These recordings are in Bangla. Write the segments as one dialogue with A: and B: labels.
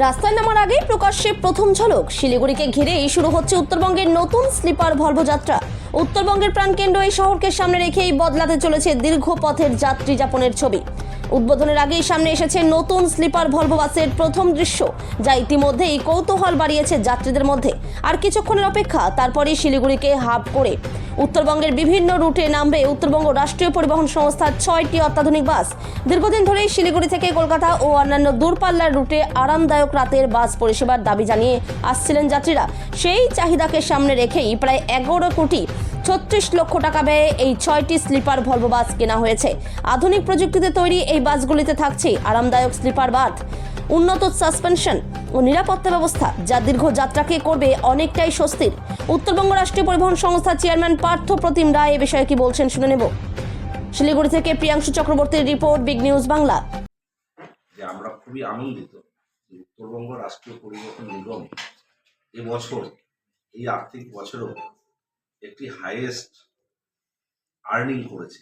A: রাস্তায় নামার আগেই প্রকাশ্যে প্রথম ঝলক। শিলিগুড়িকে ঘিরেই শুরু হচ্ছে উত্তরবঙ্গের নতুন স্লিপার ভলভো যাত্রা। উত্তরবঙ্গের প্রাণকেন্দ্র এই শহরকে সামনে রেখেই বদলাতে চলেছে দীর্ঘ পথের যাত্রী যাপনের ছবি। উদ্বোধনের আগেই সামনে এসেছে নতুন স্লিপার ভলভো বাসের প্রথম দৃশ্য, যা ইতিমধ্যেই কৌতূহল বাড়িয়েছে যাত্রীদের মধ্যে। আর কিছুক্ষণের অপেক্ষা, তারপরেই শিলিগুড়িকে হাব করে উত্তরবঙ্গের বিভিন্ন রুটে নামবে উত্তরবঙ্গ রাষ্ট্রীয় পরিবহন সংস্থার 6টি অত্যাধুনিক বাস। দীর্ঘদিন ধরেই শিলিগুড়ি থেকে কলকাতা ও অন্যান্য দূরপাল্লার রুটে আরামদায়ক রাতের বাস পরিষেবার দাবি জানিয়ে আসছিলেন যাত্রীরা। সেই চাহিদাকে সামনে রেখেই প্রায় 11,36,00,000 টাকা ব্যয়ে এই 6টি স্লিপার ভলভো বাস কেনা হয়েছে। আধুনিক প্রযুক্তিতে তৈরি এই বাসগুলিতে থাকছে আরামদায়ক স্লিপার বার্থ, উন্নত সাসপেনশন ও নিরাপত্তা ব্যবস্থা, যা দীর্ঘ যাত্রাকে করবে অনেকটাই স্বস্তির। উত্তরবঙ্গ রাষ্ট্রীয় পরিবহন সংস্থার চেয়ারম্যান পার্থ প্রতিম রায় এ বিষয়ে কি বলছেন শুনে নেব। শিলিগুড়ি থেকে প্রিয়াংশু চক্রবর্তীর রিপোর্ট, বিগ নিউজ বাংলা।
B: যে আমরা খুবই আনন্দিত যে উত্তরবঙ্গ রাষ্ট্রীয় পরিবহন নিগম এবছর এই আর্থিক বছরেও একটি হাইয়েস্ট আর্নিং করেছে।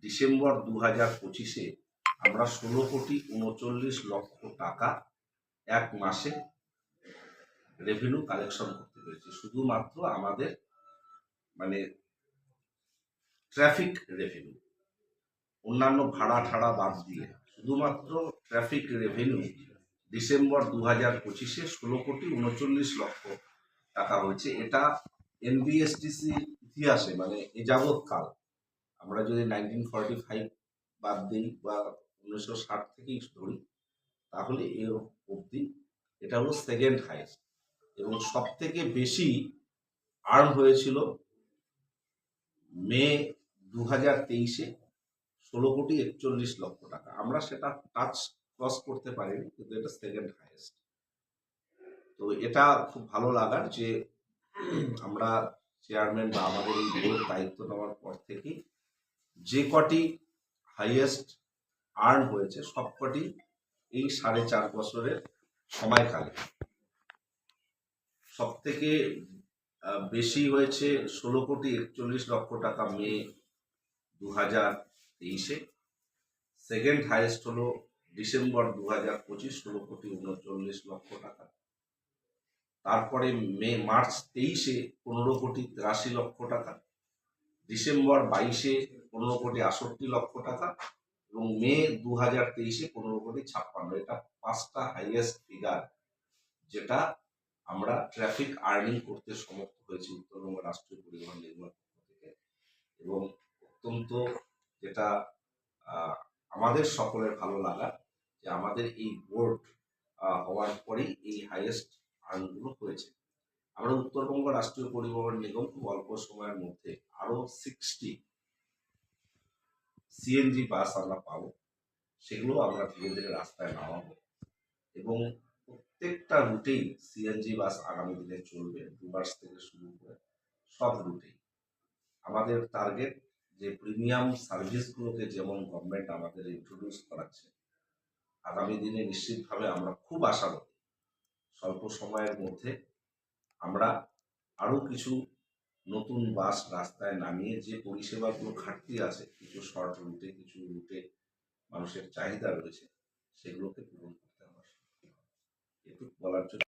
B: ডিসেম্বর 2025-এ আমরা 16,39,00,000 টাকা এক মাসে রেভিনিউ কালেকশন করতে পেরেছি। শুধুমাত্র আমাদের ট্রাফিক রেভিনিউ, অন্যান্য ভাড়া ঠাড়া বাদ দিয়ে শুধুমাত্র ট্রাফিক রেভিনিউ ডিসেম্বর 2025-এ 16,39,00,000 টাকা হয়েছে। এটা এনবিএসটিসি ইতিহাসে এ যাবৎকাল, আমরা যদি 1945 বাদ দিই বা 1960 থেকেই ধরি, তাহলে এর অবধি এটা হলো সেকেন্ড হাইয়েস্ট। এবং সব থেকে বেশি আর্ন হয়েছিল মে 2023-এ 16,41,00,000 টাকা। আমরা সেটা টাচ ক্রস করতে পারিনি, কিন্তু এটা সেকেন্ড হাইয়েস্ট। তো এটা খুব ভালো লাগার যে আমরা চেয়ারম্যান বা আমাদের এই বোর্ড দায়িত্ব নেওয়ার পর থেকে যে কটি হাইয়েস্ট আর্ন হয়েছে সবকটি এই 4.5 বছরের সময়কালে। সব থেকে বেশি হয়েছে 16,41,00,000 টাকা মে 2023-এ। সেকেন্ড হাইয়েস্ট হলো ডিসেম্বর 2025, 16,39,00,000 টাকা। তারপরে মার্চ 23-এ 15,83,00,000 টাকা, ডিসেম্বর 22-এ 15,68,00,000 টাকা এবং মে 2023-এ 15,56,00,000। এটা 5টা হাইয়েস্ট ফিগার যেটা আমরা ট্রাফিক আর্নিং করতে সমর্থ হয়েছি উত্তরবঙ্গ রাষ্ট্রীয় পরিবহন নিগমের পক্ষ থেকে। এবং অত্যন্ত যেটা আমাদের সকলের ভালো লাগা যে আমাদের এই বোর্ড হওয়ার পরেই এই হাইয়েস্ট আর্নগুলো হয়েছে। আমরা উত্তরবঙ্গ রাষ্ট্রীয় পরিবহন নিগম খুব অল্প সময়ের মধ্যে আরো 60 সিএনজি বাস আমরা পাবো। সেগুলো আমরা ধীরে ধীরে রাস্তায় নামাবো এবং প্রত্যেকটা রুটেই সিএনজি বাস আগামী দিনে চলবে। ডুবার্স থেকে শুরু করে সব রুটেই আমাদের টার্গেট যে প্রিমিয়াম সার্ভিসগুলোকে যেমন গভর্নমেন্ট আমাদের ইন্ট্রোডিউস করাচ্ছে, আগামী দিনে নিশ্চিতভাবে আমরা খুব আশাবাদী স্বল্প সময়ের মধ্যে আমরা আরো কিছু নতুন বাস রাস্তায় নামিয়ে যে পরিষেবাগুলো ঘাটতি আছে, কিছু শর্ট রুটে, কিছু রুটে মানুষের চাহিদা রয়েছে, সেগুলোকে পূরণ করতে হবে। এটুকু বলার জন্য